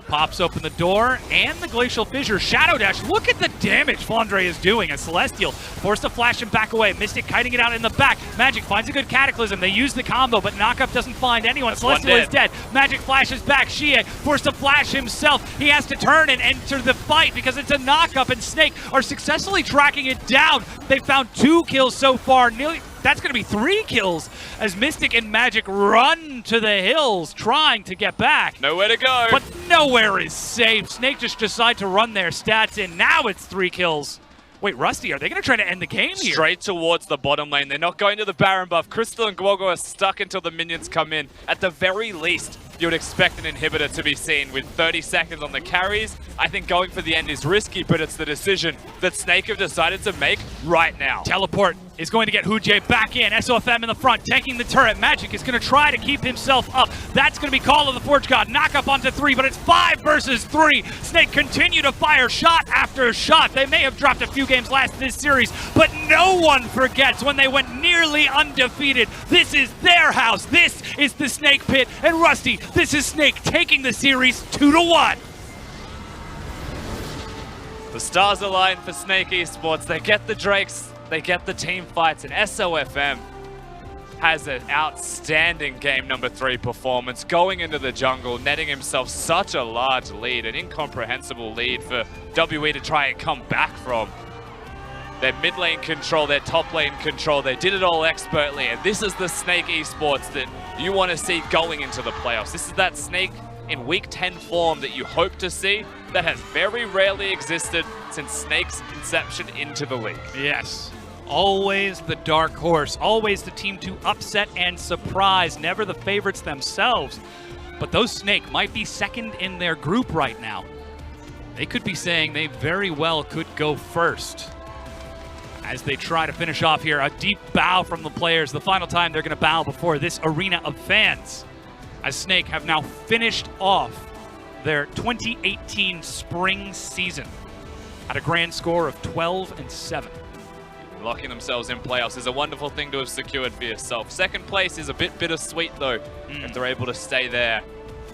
Pops open the door, and the Glacial Fissure. Shadow Dash, look at the damage Flandre is doing as Celestial forced to flash him back away. Mystic kiting it out in the back. Magic finds a good Cataclysm. They use the combo, but Knockup doesn't find anyone. That's Celestial is dead. Magic flashes back. Shie forced to flash himself. He has to turn and enter the fight because it's a Knockup, and Snake are successfully tracking it down. They found 2 kills so far. Nearly, that's going to be 3 kills as Mystic and Magic run to the hills trying to get back. Nowhere to go. But nowhere is safe. Snake just decide to run their stats in. Now it's 3 kills. Wait, Rusty, are they going to try to end the game here? Straight towards the bottom lane. They're not going to the Baron buff. Crystal and Gwoko are stuck until the minions come in. At the very least, you would expect an inhibitor to be seen with 30 seconds on the carries. I think going for the end is risky, but it's the decision that Snake have decided to make right now. Teleport is going to get Hujie back in. SOFM in the front, tanking the turret. Magic is going to try to keep himself up. That's going to be Call of the Forge God. Knock up onto 3, but it's 5 versus 3. Snake continue to fire shot after shot. They may have dropped a few games last this series, but no one forgets when they went nearly undefeated. This is their house. This is the Snake Pit. And Rusty, this is Snake taking the series 2-1. The stars align for Snake Esports. They get the Drakes. They get the team fights, and SOFM has an outstanding game number 3 performance, going into the jungle, netting himself such a large lead, an incomprehensible lead for WE to try and come back from. Their mid lane control, their top lane control, they did it all expertly, and this is the Snake Esports that you want to see going into the playoffs. This is that Snake in Week 10 form that you hope to see, that has very rarely existed since Snake's inception into the league. Yes. Always the dark horse, always the team to upset and surprise, never the favorites themselves. But those Snake might be second in their group right now. They could be saying they very well could go first. As they try to finish off here, a deep bow from the players. The final time they're going to bow before this arena of fans. As Snake have now finished off their 2018 spring season at a grand score of 12-7. Locking themselves in playoffs is a wonderful thing to have secured for yourself. Second place is a bit bittersweet though, if they're able to stay there.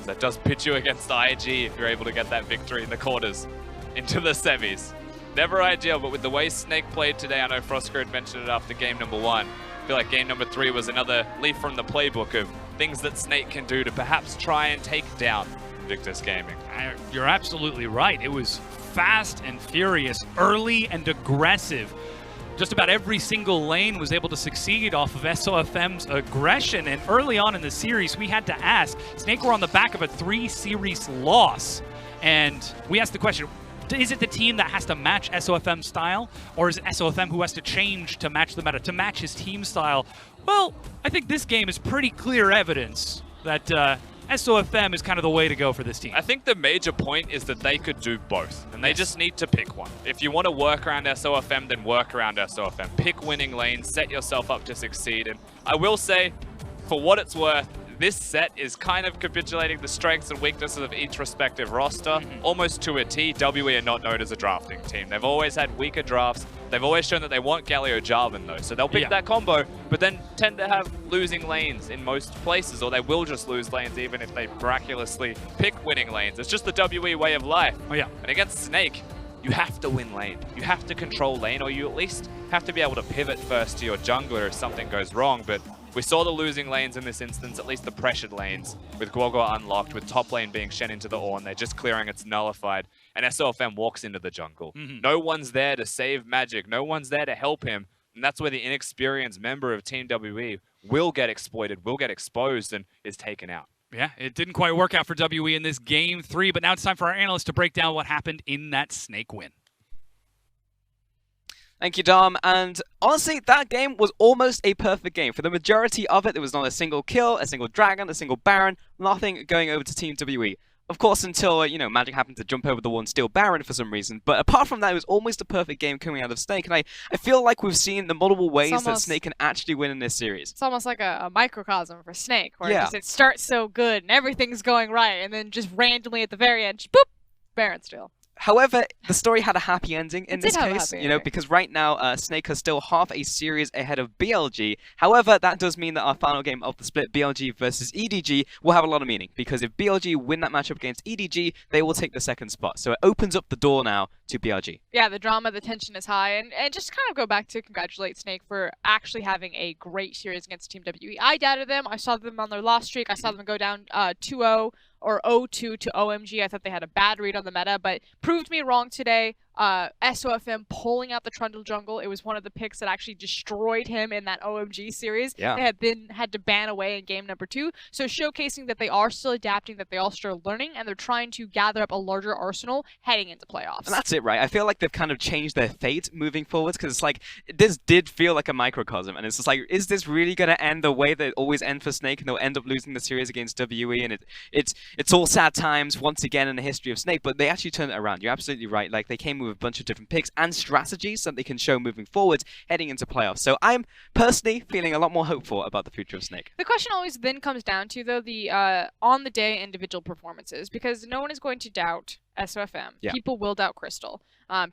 That does pitch you against IG if you're able to get that victory in the quarters into the semis. Never ideal, but with the way Snake played today, I know Frostker had mentioned it after game number 1. I feel like game number 3 was another leaf from the playbook of things that Snake can do to perhaps try and take down Victus Gaming. You're absolutely right. It was fast and furious, early and aggressive. Just about every single lane was able to succeed off of SOFM's aggression, and early on in the series, we had to ask, Snake were on the back of a 3-series loss, and we asked the question, is it the team that has to match SOFM's style, or is it SOFM who has to change to match the meta, to match his team style? Well, I think this game is pretty clear evidence that SOFM is kind of the way to go for this team. I think the major point is that they could do both, and they just need to pick one. If you want to work around SOFM, then work around SOFM. Pick winning lanes, set yourself up to succeed, and I will say, for what it's worth, this set is kind of capitulating the strengths and weaknesses of each respective roster, almost to a T. WE are not known as a drafting team. They've always had weaker drafts. They've always shown that they want Galio Jarvan though, so they'll pick that combo, but then tend to have losing lanes in most places, or they will just lose lanes even if they miraculously pick winning lanes. It's just the WE way of life. And against Snake, you have to win lane. You have to control lane, or you at least have to be able to pivot first to your jungler if something goes wrong, but We saw the losing lanes in this instance, at least the pressured lanes, with Guoguo unlocked, with top lane being shed into the Ornn. They're just clearing, it's nullified, and SOFM walks into the jungle. No one's there to save Magic, no one's there to help him, and that's where the inexperienced member of Team WE will get exploited, will get exposed, and is taken out. Yeah, it didn't quite work out for WE in this Game 3, but now it's time for our analysts to break down what happened in that Snake win. Thank you, Dom. And honestly, that game was almost a perfect game. For the majority of it, there was not a single kill, a single dragon, a single baron, nothing going over to Team WE. Of course, until, you know, Magic happened to jump over the wall and steal Baron for some reason. But apart from that, it was almost a perfect game coming out of Snake. And I feel like we've seen the multiple ways that Snake can actually win in this series. It's almost like a microcosm for Snake, where it starts so good and everything's going right, and then just randomly at the very end, boop, Baron steal. However, the story had a happy ending in this case, you know, because right now Snake is still half a series ahead of BLG. However, that does mean that our final game of the split, BLG versus EDG, will have a lot of meaning, because if BLG win that matchup against EDG, they will take the second spot. So it opens up the door now to BLG. Yeah, the drama, the tension is high, and just kind of go back to congratulate Snake for actually having a great series against Team WE. I doubted them. I saw them on their loss streak. I saw them go down 2-0. Or 0-2 to OMG. I thought they had a bad read on the meta, but proved me wrong today. SOFM pulling out the Trundle jungle. It was one of the picks that actually destroyed him in that OMG series. Yeah. They had then had to ban away in game number 2. So showcasing that they are still adapting, that they are still learning, and they're trying to gather up a larger arsenal heading into playoffs. And that's it, right? I feel like they've kind of changed their fate moving forwards, because it's like, this did feel like a microcosm, and it's just like, is this really going to end the way that it always ends for Snake, and they'll end up losing the series against WE, and it's all sad times once again in the history of Snake, but they actually turned it around. You're absolutely right. Like, they came with a bunch of different picks and strategies that they can show moving forwards heading into playoffs. So I'm personally feeling a lot more hopeful about the future of Snake. The question always then comes down to, though, the on the day individual performances, because no one is going to doubt SOFM. Yeah. People will doubt Crystal.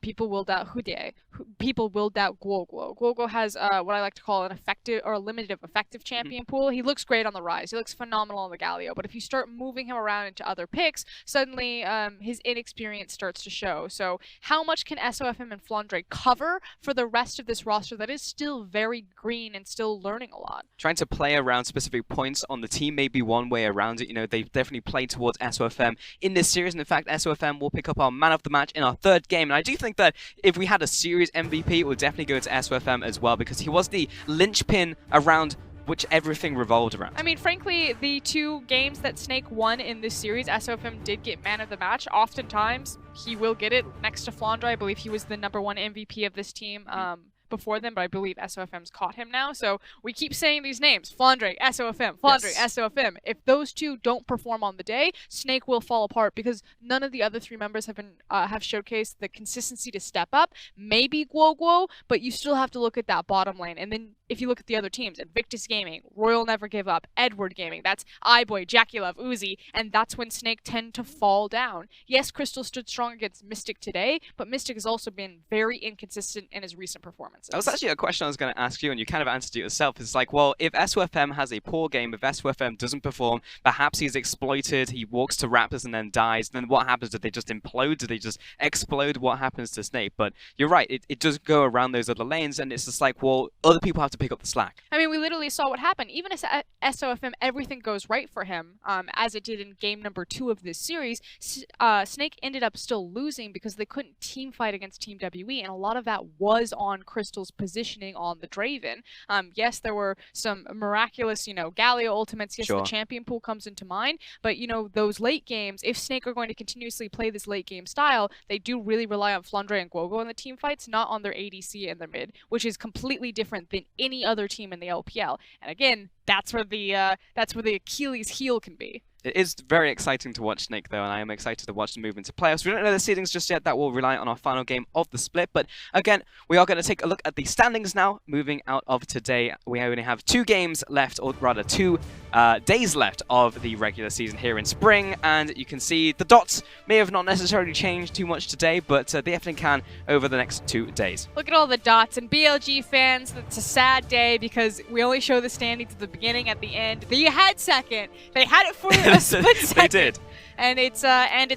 People will doubt Hude. People will doubt Guoguo. Guoguo has what I like to call an effective or a limited effective champion pool. He looks great on the rise. He looks phenomenal on the Galio. But if you start moving him around into other picks, suddenly his inexperience starts to show. So how much can SOFM and FLICKR cover for the rest of this roster that is still very green and still learning a lot? Trying to play around specific points on the team may be one way around it. You know, they've definitely played towards SOFM in this series. And in fact, SOFM will pick up our man of the match in our third game. And I do think that if we had a series MVP, it would definitely go to SOFM as well, because he was the linchpin around which everything revolved around. I mean, frankly, the 2 games that Snake won in this series, SOFM did get man of the match. Oftentimes, he will get it next to FLICKR. I believe he was the #1 MVP of this team before them, but I believe SOFM's caught him now. So we keep saying these names, FLICKR, SOFM, FLICKR, Yes. SOFM. If those 2 don't perform on the day, Snake will fall apart, because none of the other 3 members have been have showcased the consistency to step up. Maybe Guoguo, but you still have to look at that bottom lane. And then if you look at the other teams, Invictus Gaming, Royal Never Give Up, Edward Gaming, that's iBoy, Jackie Love, Uzi, and that's when Snake tend to fall down. Yes, Crystal stood strong against Mystic today, but Mystic has also been very inconsistent in his recent performances. That was actually a question I was going to ask you, and you kind of answered it yourself. It's like, well, if SOFM has a poor game, if SOFM doesn't perform, perhaps he's exploited, he walks to Raptors and then dies, then what happens? Do they just implode? Do they just explode? What happens to Snake? But you're right, it does go around those other lanes, and it's just like, well, other people have to pick up the slack. I mean, we literally saw what happened. Even as SOFM, everything goes right for him, as it did in game number 2 of this series. Snake ended up still losing because they couldn't team fight against Team WE, and a lot of that was on Crystal's positioning on the Draven. Yes, there were some miraculous, Galio ultimates. Yes, Sure. the champion pool comes into mind, but those late games, if Snake are going to continuously play this late game style, they do really rely on FLICKR and Guoguo in the team fights, not on their ADC and their mid, which is completely different than any other team in the LPL. And again, that's where the Achilles heel can be. It is very exciting to watch Snake, though, and I am excited to watch them move into playoffs. We don't know the seedings just yet. That will rely on our final game of the split. But again, we are going to take a look at the standings now. Moving out of today, we only have 2 games left, or rather 2 days left of the regular season here in spring. And you can see the dots may have not necessarily changed too much today, but they definitely can over the next 2 days. Look at all the dots. And BLG fans, it's a sad day because we only show the standings at the beginning, at the end. They had second. They had it for a split second. They did. and it's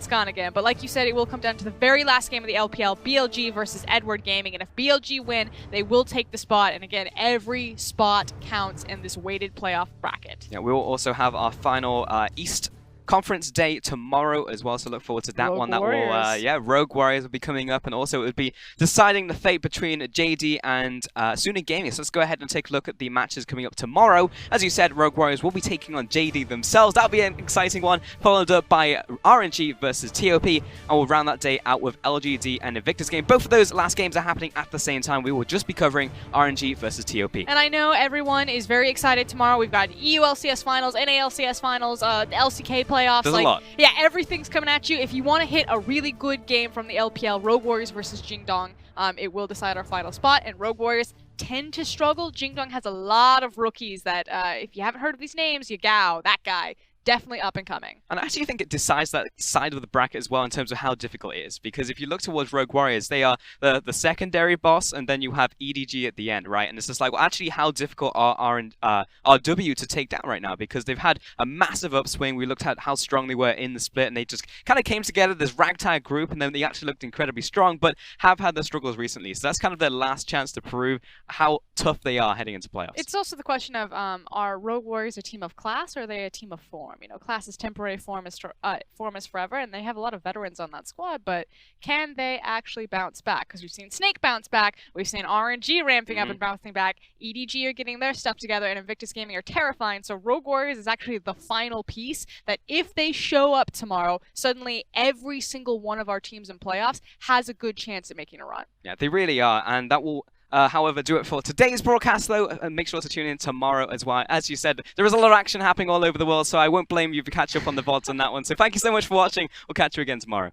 gone again. But like you said, it will come down to the very last game of the LPL, BLG versus Edward Gaming, and if BLG win, they will take the spot. And again, every spot counts in this weighted playoff bracket. Yeah, we will also have our final East Conference day tomorrow as well, so look forward to that Rogue one. That Warriors. will, Rogue Warriors will be coming up, and also it would be deciding the fate between JD and Suna Gaming. So let's go ahead and take a look at the matches coming up tomorrow. As you said, Rogue Warriors will be taking on JD themselves. That'll be an exciting one, followed up by RNG versus TOP, and we'll round that day out with LGD and Invictus Game. Both of those last games are happening at the same time. We will just be covering RNG versus TOP. And I know everyone is very excited tomorrow. We've got EU LCS Finals, NALCS Finals, the LCK playoffs. There's a lot. Yeah, everything's coming at you. If you want to hit a really good game from the LPL, Rogue Warriors versus Jingdong, it will decide our final spot. And Rogue Warriors tend to struggle. Jingdong has a lot of rookies that, if you haven't heard of these names, Yagao, that guy, definitely up and coming. And I actually think it decides that side of the bracket as well in terms of how difficult it is. Because if you look towards Rogue Warriors, they are the secondary boss, and then you have EDG at the end, right? And it's just like, well, actually, how difficult are RW to take down right now? Because they've had a massive upswing. We looked at how strong they were in the split, and they just kind of came together, this ragtag group, and then they actually looked incredibly strong, but have had their struggles recently. So that's kind of their last chance to prove how tough they are heading into playoffs. It's also the question of, are Rogue Warriors a team of class, or are they a team of form? You know, class is temporary, form is forever, and they have a lot of veterans on that squad, but can they actually bounce back? Because we've seen Snake bounce back, we've seen RNG ramping up and bouncing back, EDG are getting their stuff together, and Invictus Gaming are terrifying, so Rogue Warriors is actually the final piece that if they show up tomorrow, suddenly every single one of our teams in playoffs has a good chance at making a run. Yeah, they really are, and that will however, do it for today's broadcast, though, and make sure to tune in tomorrow as well. As you said, there is a lot of action happening all over the world, so I won't blame you if you catch up on the VODs on that one. So thank you so much for watching. We'll catch you again tomorrow.